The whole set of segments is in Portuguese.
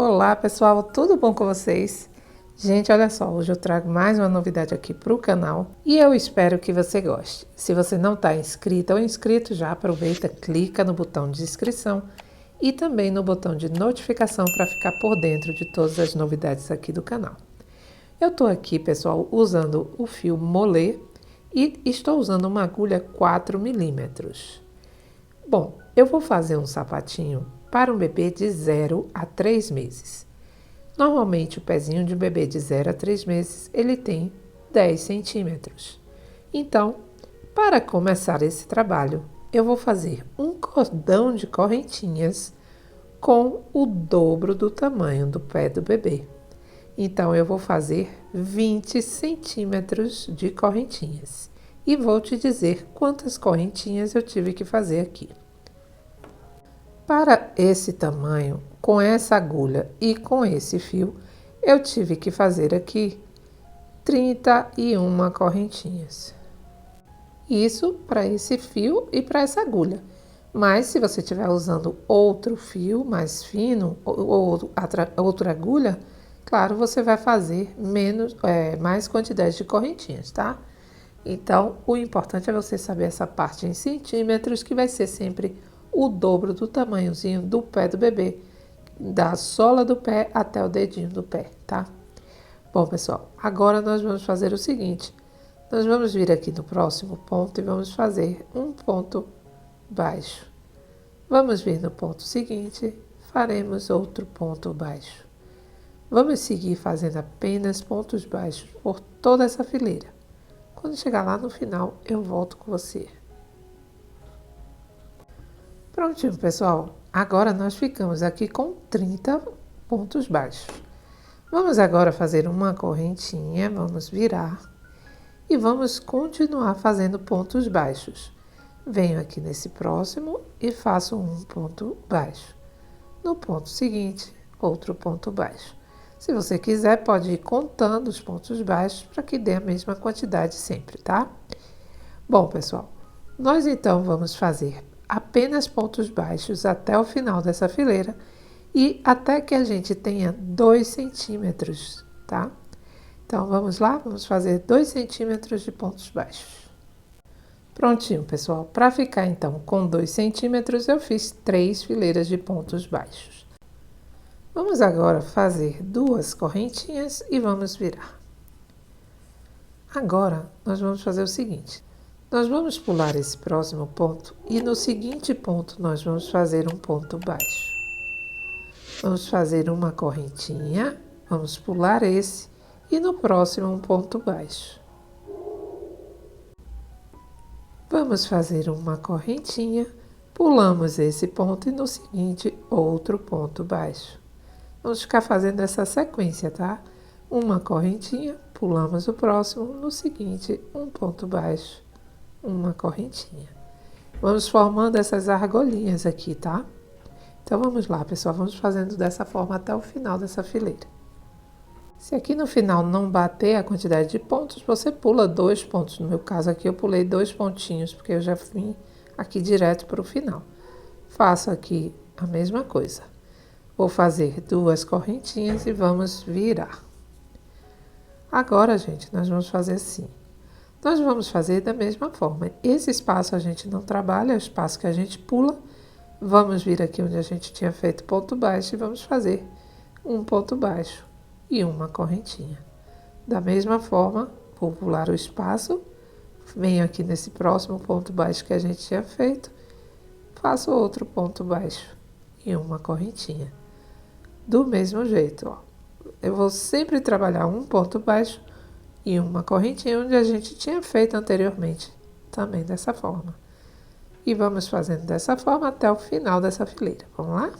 Olá pessoal, tudo bom com vocês? Gente, olha só, hoje eu trago mais uma novidade aqui para o canal e eu espero que você goste. Se você não está inscrita ou inscrito, já aproveita, clica no botão de inscrição e também no botão de notificação para ficar por dentro de todas as novidades aqui do canal. Eu estou aqui, pessoal, usando o fio molê e estou usando uma agulha 4 milímetros. Bom, eu vou fazer um sapatinho para um bebê de 0 a 3 meses. Normalmente o pezinho de um bebê de 0 a 3 meses ele tem 10 centímetros. Então, para começar esse trabalho, eu vou fazer um cordão de correntinhas com o dobro do tamanho do pé do bebê. Então, eu vou fazer 20 centímetros de correntinhas. E vou te dizer quantas correntinhas eu tive que fazer aqui. Para esse tamanho, com essa agulha e com esse fio, eu tive que fazer aqui 31 correntinhas. Isso para esse fio e para essa agulha. Mas se você estiver usando outro fio mais fino ou outra agulha, claro, você vai fazer mais quantidade de correntinhas, tá? Então, o importante é você saber essa parte em centímetros, que vai ser sempre o dobro do tamanhozinho do pé do bebê, da sola do pé até o dedinho do pé, tá? Bom, pessoal, agora nós vamos fazer o seguinte. Nós vamos vir aqui no próximo ponto e vamos fazer um ponto baixo. Vamos vir no ponto seguinte, faremos outro ponto baixo. Vamos seguir fazendo apenas pontos baixos por toda essa fileira. Quando chegar lá no final, eu volto com você. Prontinho, pessoal. Agora nós ficamos aqui com 30 pontos baixos. Vamos agora fazer uma correntinha, vamos virar e vamos continuar fazendo pontos baixos. Venho aqui nesse próximo e faço um ponto baixo. No ponto seguinte, outro ponto baixo. Se você quiser, pode ir contando os pontos baixos para que dê a mesma quantidade sempre, tá? Bom, pessoal, nós então vamos fazer apenas pontos baixos até o final dessa fileira e até que a gente tenha 2 centímetros, tá? Então, vamos lá? Vamos fazer 2 centímetros de pontos baixos. Prontinho, pessoal. Para ficar, então, com 2 centímetros, eu fiz 3 fileiras de pontos baixos. Vamos agora fazer 2 correntinhas e vamos virar. Agora, nós vamos fazer o seguinte. Nós vamos pular esse próximo ponto e no seguinte ponto nós vamos fazer um ponto baixo. Vamos fazer uma correntinha, vamos pular esse e no próximo um ponto baixo. Vamos fazer uma correntinha, pulamos esse ponto e no seguinte outro ponto baixo. Vamos ficar fazendo essa sequência, tá? Uma correntinha, pulamos o próximo, no seguinte um ponto baixo. Uma correntinha. Vamos formando essas argolinhas aqui, tá? Então, vamos lá, pessoal. Vamos fazendo dessa forma até o final dessa fileira. Se aqui no final não bater a quantidade de pontos, você pula 2 pontos. No meu caso aqui, eu pulei 2 pontinhos, porque eu já vim aqui direto para o final. Faço aqui a mesma coisa. Vou fazer 2 correntinhas e vamos virar. Agora, gente, nós vamos fazer assim. Nós vamos fazer da mesma forma. Esse espaço a gente não trabalha, é o espaço que a gente pula. Vamos vir aqui onde a gente tinha feito ponto baixo e vamos fazer um ponto baixo e uma correntinha. Da mesma forma, vou pular o espaço, venho aqui nesse próximo ponto baixo que a gente tinha feito, faço outro ponto baixo e uma correntinha. Do mesmo jeito, ó. Eu vou sempre trabalhar um ponto baixo e uma correntinha onde a gente tinha feito anteriormente, também dessa forma. E vamos fazendo dessa forma até o final dessa fileira. Vamos lá?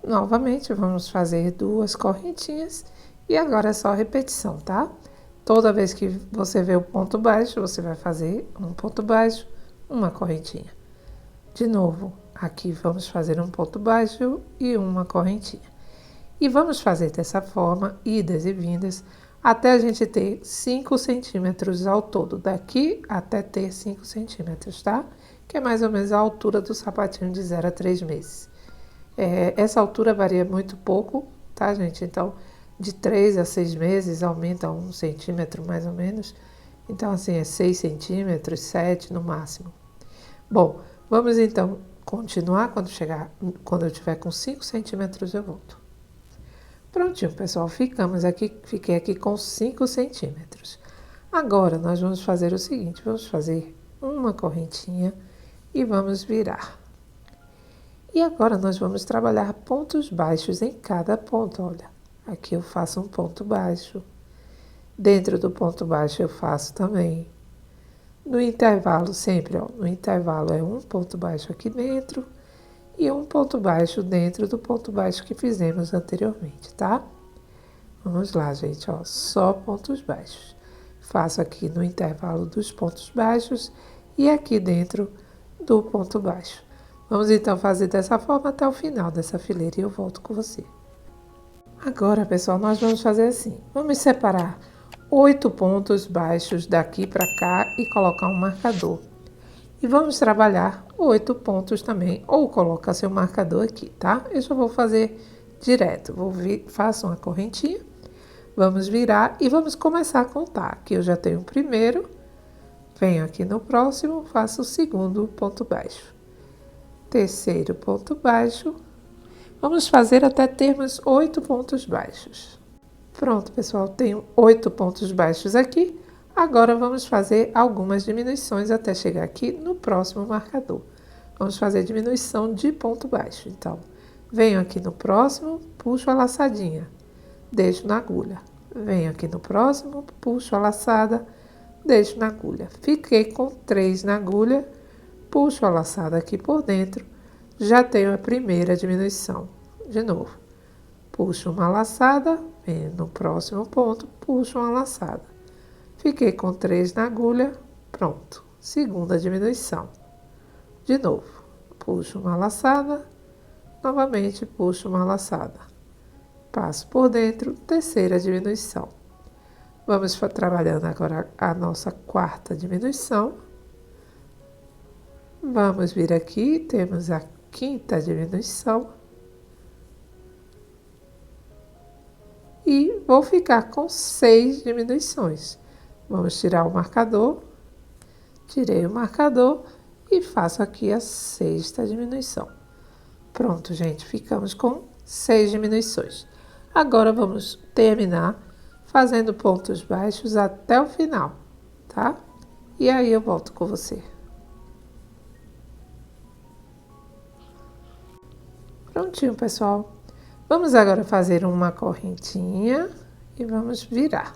Novamente, vamos fazer 2 correntinhas e agora é só repetição, tá? Toda vez que você vê o ponto baixo, você vai fazer um ponto baixo, uma correntinha. De novo, aqui vamos fazer um ponto baixo e uma correntinha. E vamos fazer dessa forma, idas e vindas, até a gente ter 5 centímetros ao todo. Daqui até ter 5 centímetros, tá? Que é mais ou menos a altura do sapatinho de 0 a 3 meses. Essa altura varia muito pouco, tá, gente? Então, de 3 a 6 meses aumenta 1 centímetro mais ou menos. Então, assim, é 6 centímetros, 7 no máximo. Bom, vamos então continuar. Quando eu tiver com 5 centímetros, eu volto. Prontinho, pessoal, fiquei aqui com 5 centímetros. Agora, nós vamos fazer o seguinte, vamos fazer uma correntinha e vamos virar. E agora nós vamos trabalhar pontos baixos em cada ponto, olha. Aqui eu faço um ponto baixo. Dentro do ponto baixo eu faço também. No intervalo, sempre, ó, no intervalo é um ponto baixo aqui dentro e um ponto baixo dentro do ponto baixo que fizemos anteriormente, tá? Vamos lá, gente, ó, só pontos baixos. Faço aqui no intervalo dos pontos baixos e aqui dentro do ponto baixo. Vamos então fazer dessa forma até o final dessa fileira e eu volto com você. Agora, pessoal, nós vamos fazer assim. Vamos separar 8 pontos baixos daqui para cá e colocar um marcador. E vamos trabalhar 8 pontos também, ou coloca seu marcador aqui, tá? Eu só vou fazer direto. Faço uma correntinha, vamos virar e vamos começar a contar. Aqui eu já tenho o primeiro, venho aqui no próximo, faço o segundo ponto baixo. Terceiro ponto baixo. Vamos fazer até termos 8 pontos baixos. Pronto, pessoal, tenho 8 pontos baixos aqui. Agora vamos fazer algumas diminuições até chegar aqui no próximo marcador. Vamos fazer diminuição de ponto baixo. Então, venho aqui no próximo, puxo a laçadinha, deixo na agulha. Venho aqui no próximo, puxo a laçada, deixo na agulha. Fiquei com 3 na agulha, puxo a laçada aqui por dentro, já tenho a primeira diminuição. De novo, puxo uma laçada, venho no próximo ponto, puxo uma laçada. Fiquei com 3 na agulha, pronto. Segunda diminuição. De novo, puxo uma laçada, novamente puxo uma laçada. Passo por dentro, terceira diminuição. Vamos trabalhando agora a nossa quarta diminuição. Vamos vir aqui, temos a quinta diminuição. E vou ficar com 6 diminuições. Vamos tirar o marcador. Tirei o marcador e faço aqui a sexta diminuição. Pronto, gente, ficamos com 6 diminuições. Agora vamos terminar fazendo pontos baixos até o final, tá? E aí eu volto com você. Prontinho, pessoal. Vamos agora fazer uma correntinha e vamos virar.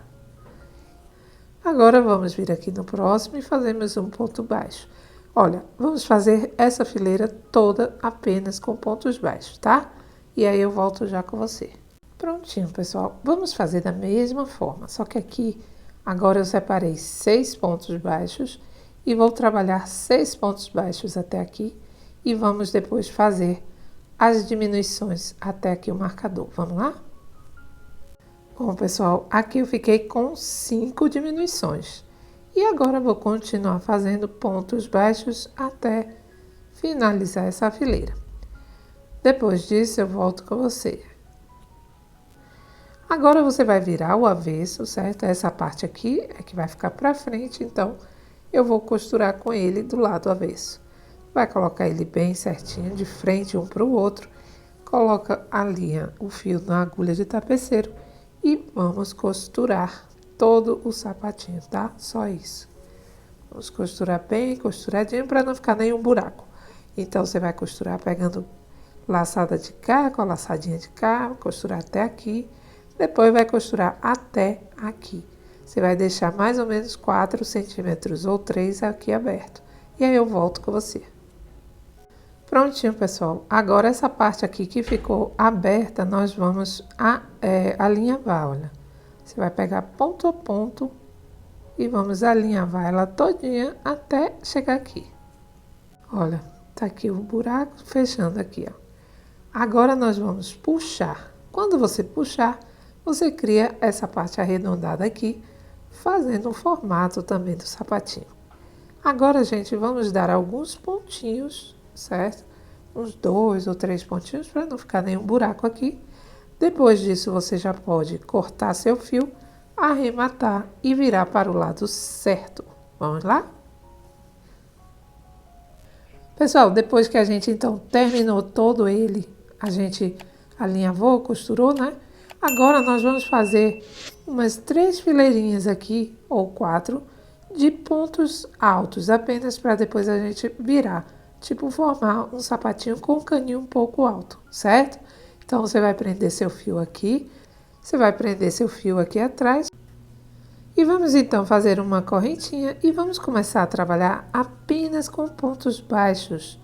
Agora vamos vir aqui no próximo e fazemos um ponto baixo. Olha, vamos fazer essa fileira toda apenas com pontos baixos, tá? E aí eu volto já com você. Prontinho, pessoal. Vamos fazer da mesma forma, só que aqui agora eu separei 6 pontos baixos e vou trabalhar 6 pontos baixos até aqui e vamos depois fazer as diminuições até aqui o marcador. Vamos lá? Bom, pessoal, aqui eu fiquei com 5 diminuições. E agora vou continuar fazendo pontos baixos até finalizar essa fileira. Depois disso, eu volto com você. Agora você vai virar o avesso, certo? Essa parte aqui é que vai ficar para frente, então eu vou costurar com ele do lado avesso. Vai colocar ele bem certinho, de frente um para o outro. Coloca a linha, o fio na agulha de tapeceiro e vamos costurar todo o sapatinho, tá? Só isso. Vamos costurar bem costuradinho para não ficar nenhum buraco. Então, você vai costurar pegando laçada de cá com a laçadinha de cá, costurar até aqui. Depois vai costurar até aqui. Você vai deixar mais ou menos 4 centímetros ou 3 aqui aberto. E aí eu volto com você. Prontinho, pessoal. Agora essa parte aqui que ficou aberta, nós vamos alinhavar, olha. Você vai pegar ponto a ponto e vamos alinhavar ela todinha até chegar aqui. Olha, tá aqui o buraco, fechando aqui, ó. Agora nós vamos puxar. Quando você puxar, você cria essa parte arredondada aqui, fazendo um formato também do sapatinho. Agora, gente, vamos dar alguns pontinhos, certo? uns 2 ou 3 pontinhos para não ficar nenhum buraco aqui. Depois disso, você já pode cortar seu fio, arrematar e virar para o lado certo. Vamos lá? Pessoal, depois que a gente então terminou todo ele, a gente alinhavou, costurou, né? Agora nós vamos fazer umas 3 fileirinhas aqui, ou 4, de pontos altos, apenas para depois a gente virar, tipo formar um sapatinho com um caninho um pouco alto, certo? Então você vai prender seu fio aqui, você vai prender seu fio aqui atrás. E vamos então fazer uma correntinha e vamos começar a trabalhar apenas com pontos baixos,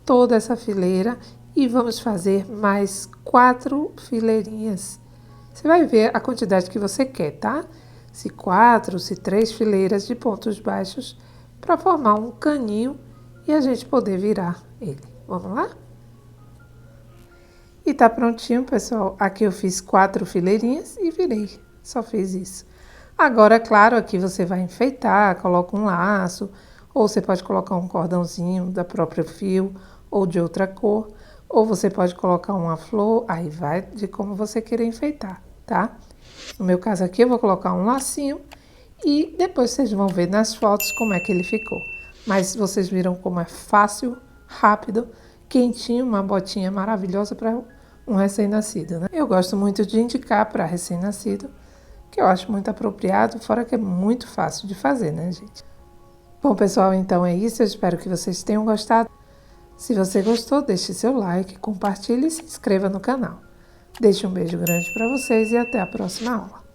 toda essa fileira, e vamos fazer mais 4 fileirinhas. Você vai ver a quantidade que você quer, tá? Se 4, se 3 fileiras de pontos baixos para formar um caninho e a gente poder virar ele. Vamos lá? E tá prontinho, pessoal. Aqui eu fiz 4 fileirinhas e virei. Só fiz isso. Agora, claro, aqui você vai enfeitar, coloca um laço, ou você pode colocar um cordãozinho da própria fio, ou de outra cor, ou você pode colocar uma flor, aí vai de como você querer enfeitar, tá? No meu caso aqui, eu vou colocar um lacinho e depois vocês vão ver nas fotos como é que ele ficou. Mas vocês viram como é fácil, rápido, quentinho, uma botinha maravilhosa para um recém-nascido, né? Eu gosto muito de indicar para recém-nascido, que eu acho muito apropriado, fora que é muito fácil de fazer, né, gente? Bom, pessoal, então é isso. Eu espero que vocês tenham gostado. Se você gostou, deixe seu like, compartilhe e se inscreva no canal. Deixe um beijo grande para vocês e até a próxima aula.